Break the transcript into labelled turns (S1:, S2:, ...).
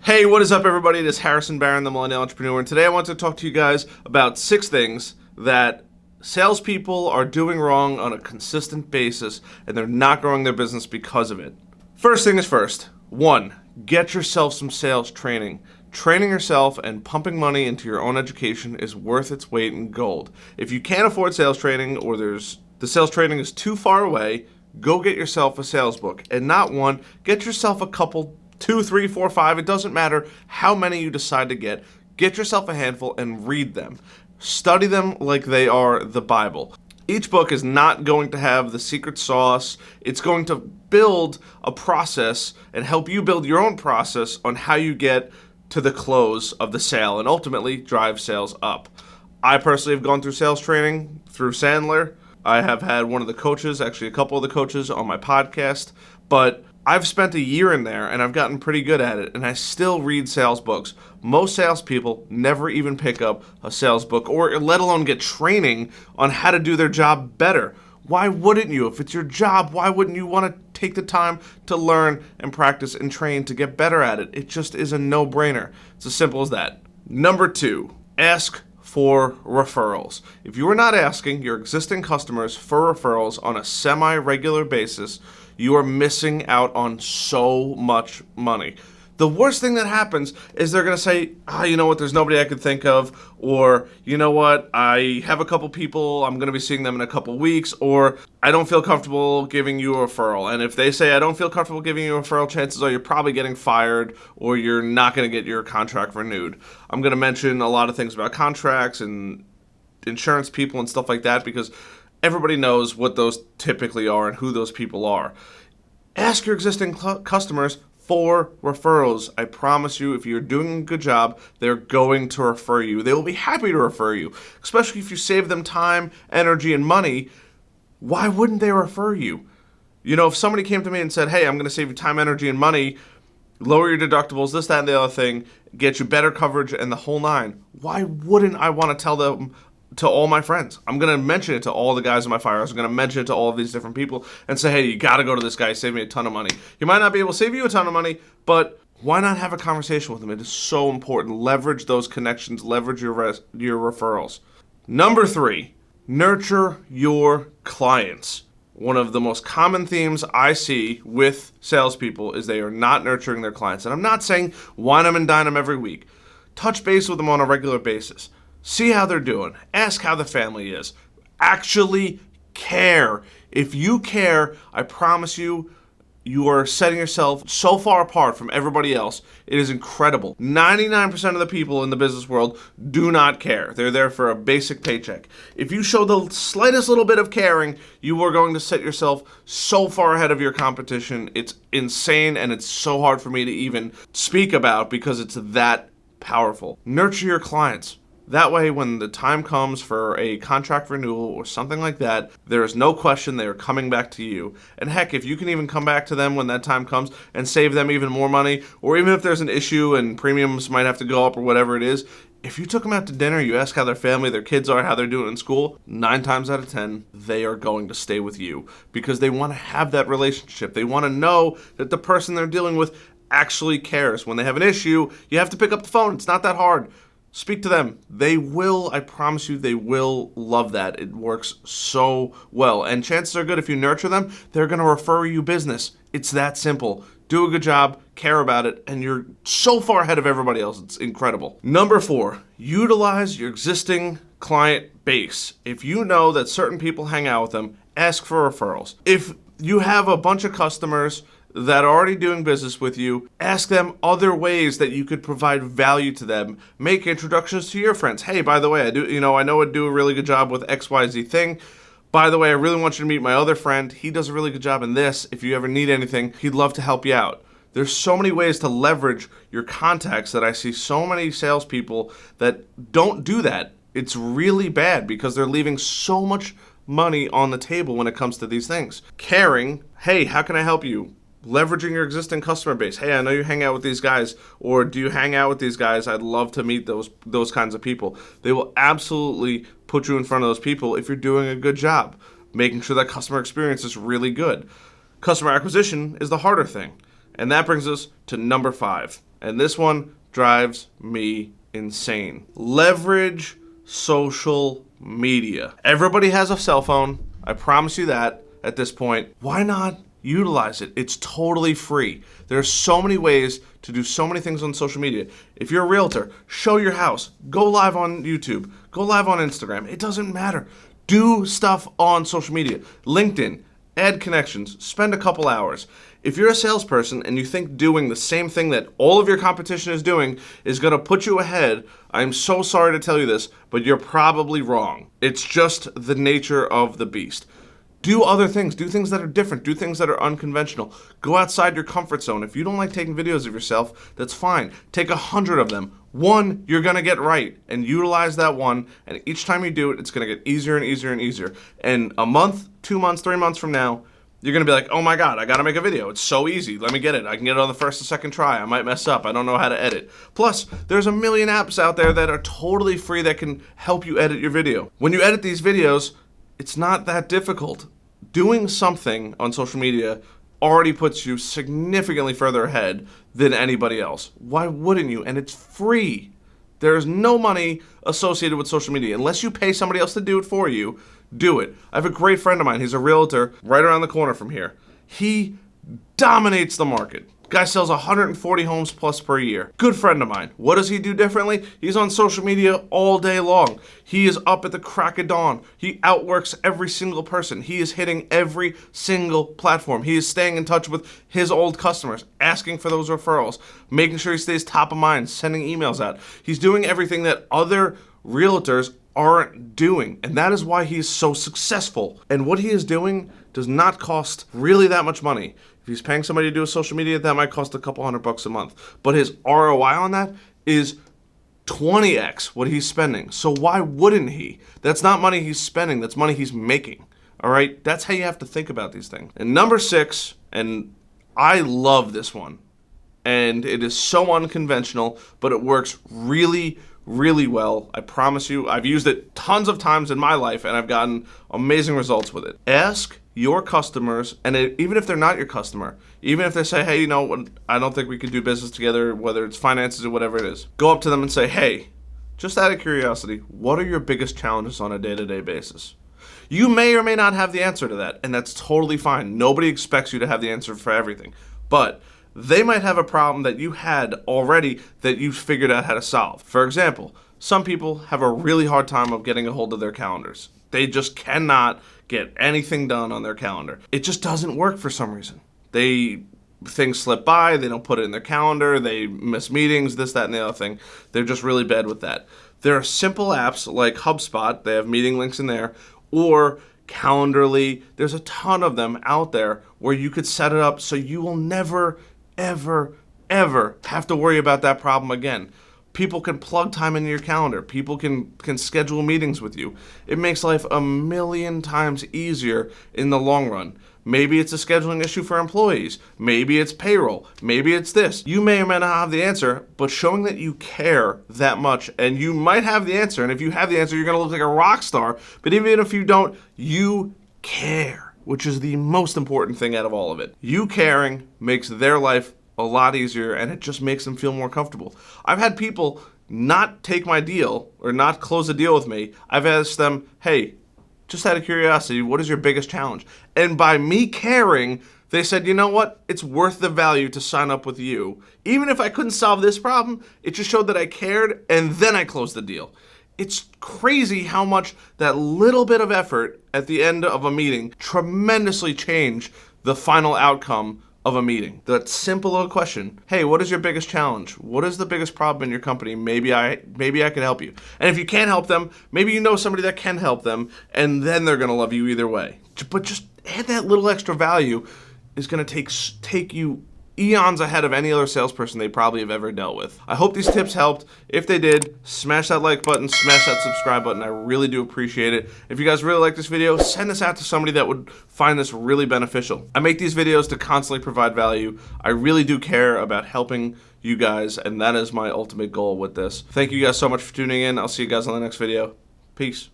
S1: Hey, what is up, everybody? It is Harrison Barron, the Millennial Entrepreneur, and today I want to talk to you guys about 6 things that salespeople are doing wrong on a consistent basis, and they're not growing their business because of it. First thing is first. 1, get yourself some sales training. Training yourself and pumping money into your own education is worth its weight in gold. If you can't afford sales training or the sales training is too far away, go get yourself a sales book. And not one, get yourself a couple, 2, 3, 4, 5, it doesn't matter how many you decide to get. Get yourself a handful and read them. Study them like they are the Bible. Each book is not going to have the secret sauce. It's going to build a process and help you build your own process on how you get to the close of the sale and ultimately drive sales up. I personally have gone through sales training through Sandler. I have had one of the coaches, actually a couple of the coaches on my podcast, but I've spent a year in there and I've gotten pretty good at it, and I still read sales books. Most salespeople never even pick up a sales book or let alone get training on how to do their job better. Why wouldn't you? If it's your job, why wouldn't you want to take the time to learn and practice and train to get better at it? It just is a no-brainer. It's as simple as that. Number 2, ask for referrals. If you are not asking your existing customers for referrals on a semi-regular basis, you are missing out on so much money. The worst thing that happens is they're going to say, you know what, there's nobody I could think of, or you know what, I have a couple people, I'm going to be seeing them in a couple weeks, or I don't feel comfortable giving you a referral. And if they say I don't feel comfortable giving you a referral, chances are you're probably getting fired or you're not going to get your contract renewed. I'm going to mention a lot of things about contracts and insurance people and stuff like that because everybody knows what those typically are and who those people are. Ask your existing customers for referrals. I promise you, if you're doing a good job, they're going to refer you. They will be happy to refer you, especially if you save them time, energy, and money. Why wouldn't they refer you? You know, if somebody came to me and said, hey, I'm going to save you time, energy, and money, lower your deductibles, this, that, and the other thing, get you better coverage, and the whole 9, why wouldn't I want to tell them to all my friends? I'm going to mention it to all the guys in my fire. I was going to mention it to all of these different people and say, hey, you got to go to this guy. Save me a ton of money. He might not be able to save you a ton of money, but why not have a conversation with him? It is so important. Leverage those connections. Leverage your referrals. Number 3, nurture your clients. One of the most common themes I see with salespeople is they are not nurturing their clients. And I'm not saying wine them and dine them every week. Touch base with them on a regular basis. See how they're doing. Ask how the family is. Actually care. If you care, I promise you, you are setting yourself so far apart from everybody else. It is incredible. 99% of the people in the business world do not care. They're there for a basic paycheck. If you show the slightest little bit of caring, you are going to set yourself so far ahead of your competition. It's insane, and it's so hard for me to even speak about because it's that powerful. Nurture your clients. That way, when the time comes for a contract renewal or something like that, there is no question they are coming back to you. And heck, if you can even come back to them when that time comes and save them even more money, or even if there's an issue and premiums might have to go up or whatever it is, if you took them out to dinner, you ask how their family, their kids are, how they're doing in school, 9 times out of 10, they are going to stay with you because they want to have that relationship. They want to know that the person they're dealing with actually cares. When they have an issue, you have to pick up the phone. It's not that hard. Speak to them. They will, I promise you, they will love that. It works so well. And chances are good if you nurture them, they're going to refer you business. It's that simple. Do a good job, care about it, and you're so far ahead of everybody else. It's incredible. Number 4, utilize your existing client base. If you know that certain people hang out with them, ask for referrals. If you have a bunch of customers that are already doing business with you, ask them other ways that you could provide value to them. Make introductions to your friends. Hey, by the way, I know I do a really good job with XYZ thing. By the way, I really want you to meet my other friend. He does a really good job in this. If you ever need anything, he'd love to help you out. There's so many ways to leverage your contacts that I see so many salespeople that don't do that. It's really bad because they're leaving so much money on the table when it comes to these things. Caring, hey, how can I help you? Leveraging your existing customer base. Hey, I know you hang out with these guys, or do you hang out with these guys? I'd love to meet those kinds of people. They will absolutely put you in front of those people if you're doing a good job, making sure that customer experience is really good. Customer acquisition is the harder thing. And that brings us to number 5. and this one drives me insane. Leverage social media. Everybody has a cell phone. I promise you that at this point. Why not utilize it? It's totally free. There are so many ways to do so many things on social media. If you're a realtor, show your house. Go live on YouTube. Go live on Instagram. It doesn't matter. Do stuff on social media. LinkedIn. Add connections. Spend a couple hours. If you're a salesperson and you think doing the same thing that all of your competition is doing is going to put you ahead, I'm so sorry to tell you this, but you're probably wrong. It's just the nature of the beast. Do other things. Do things that are different. Do things that are unconventional. Go outside your comfort zone. If you don't like taking videos of yourself, that's fine. Take 100 of them. One, you're going to get right, and utilize that one, and each time you do it, it's going to get easier and easier and easier. And a month, 2 months, 3 months from now, you're going to be like, oh my God, I got to make a video. It's so easy. Let me get it. I can get it on the first or second try. I might mess up. I don't know how to edit. Plus, there's a million apps out there that are totally free that can help you edit your video. When you edit these videos, it's not that difficult. Doing something on social media already puts you significantly further ahead than anybody else. Why wouldn't you? And it's free. There's no money associated with social media. Unless you pay somebody else to do it for you, do it. I have a great friend of mine. He's a realtor right around the corner from here. He dominates the market. Guy sells 140 homes plus per year. Good friend of mine. What does he do differently? He's on social media all day long. He is up at the crack of dawn. He outworks every single person. He is hitting every single platform. He is staying in touch with his old customers, asking for those referrals, making sure he stays top of mind, sending emails out. He's doing everything that other realtors aren't doing, and that is why he's so successful. And what he is doing does not cost really that much money. If he's paying somebody to do a social media, that might cost a couple $100 a month. But his ROI on that is 20x what he's spending. So why wouldn't he? That's not money he's spending, that's money he's making. All right? That's how you have to think about these things. And number 6, and I love this one, and it is so unconventional, but it works really, really well. I promise you, I've used it tons of times in my life, and I've gotten amazing results with it. Ask your customers, and even if they're not your customer, even if they say, hey, you know, I don't think we could do business together, whether it's finances or whatever it is, go up to them and say, hey, just out of curiosity, what are your biggest challenges on a day-to-day basis? You may or may not have the answer to that, and that's totally fine. Nobody expects you to have the answer for everything, but they might have a problem that you had already that you figured out how to solve. For example, some people have a really hard time of getting a hold of their calendars. They just cannot get anything done on their calendar. It just doesn't work for some reason. Things slip by, they don't put it in their calendar, they miss meetings, this, that, and the other thing. They're just really bad with that. There are simple apps like HubSpot, they have meeting links in there, or Calendarly. There's a ton of them out there where you could set it up so you will never, ever, ever have to worry about that problem again. People can plug time into your calendar. People can schedule meetings with you. It makes life a million times easier in the long run. Maybe it's a scheduling issue for employees. Maybe it's payroll. Maybe it's this. You may or may not have the answer, but showing that you care that much, and you might have the answer, and if you have the answer, you're going to look like a rock star, but even if you don't, you care, which is the most important thing out of all of it. You caring makes their life a lot easier, and it just makes them feel more comfortable. I've had people not take my deal or not close a deal with me. I've asked them, hey, just out of curiosity, what is your biggest challenge? And by me caring, they said, you know what? It's worth the value to sign up with you. Even if I couldn't solve this problem, it just showed that I cared, and then I closed the deal. It's crazy how much that little bit of effort at the end of a meeting tremendously change the final outcome of a meeting. That simple little question, hey, what is your biggest challenge? What is the biggest problem in your company? Maybe I can help you. And if you can't help them, maybe you know somebody that can help them, and then they're gonna love you either way. But just add that little extra value is gonna take you eons ahead of any other salesperson they probably have ever dealt with. I hope these tips helped. If they did, smash that like button, smash that subscribe button. I really do appreciate it. If you guys really like this video, send this out to somebody that would find this really beneficial. I make these videos to constantly provide value. I really do care about helping you guys, and that is my ultimate goal with this. Thank you guys so much for tuning in. I'll see you guys on the next video. Peace.